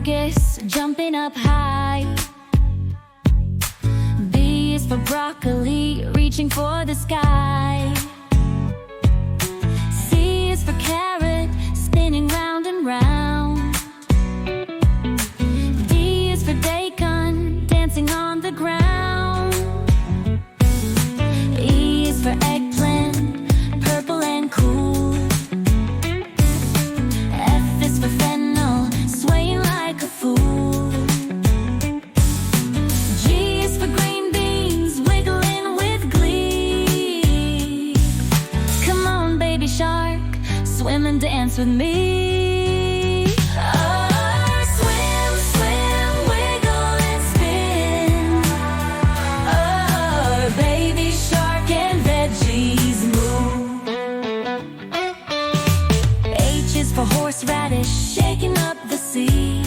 asparagus, jumping up high. B is for broccoli, reaching for the sky. C is for carrot, spinning round and round. D is for daikon, dancing on the ground. E is for eggplant, purple and cool. F is for fennel, swaying like a fool. G is for green beans, wiggling with glee. Come on, baby shark, swim and dance with me. Oh, swim, swim, wiggle and spin. Oh, baby shark and veggies move. H is for horseradish, shaking up the sea.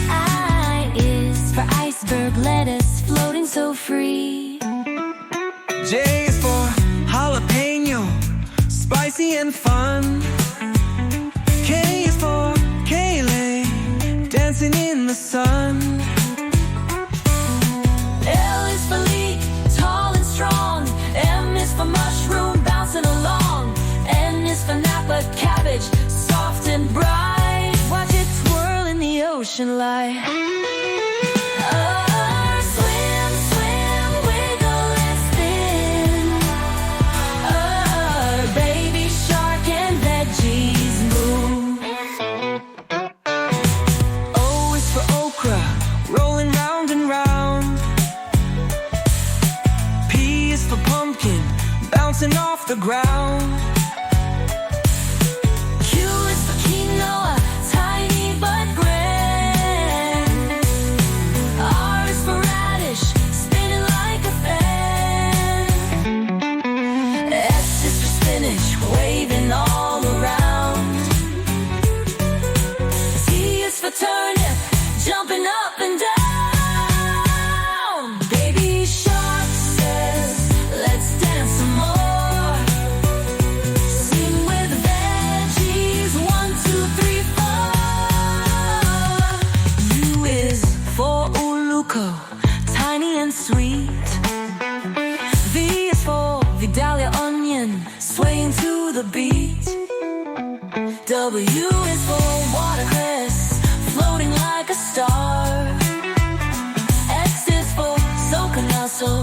I is for iceberg lettuce, floating so free. J is for jalapeno, spicy and fun. K is for kale, dancing in the sun. L is for leek, tall and strong. M is for mushroom, bouncing along. N is for napa cabbage, soft and bright. Watch it swirl in the ocean light. Oh, swim, swim, wiggle and spin. Oh, baby shark and veggies move. O is for okra, rolling round and round. P is for pumpkin, bouncing off the ground. Q is for quinoa, tiny but grand. R is for radish, spinning like a fan. S is for spinach, waving all around. T is for turnip, jumping up and down. Baby shark says, let's dance some more. Sing with veggies, 1, 2, 3, 4. U is for uluco, tiny and sweet. V is for Vidalia onion, swaying to the beat. W is for watercress, floating like a star. X is for soca nussel,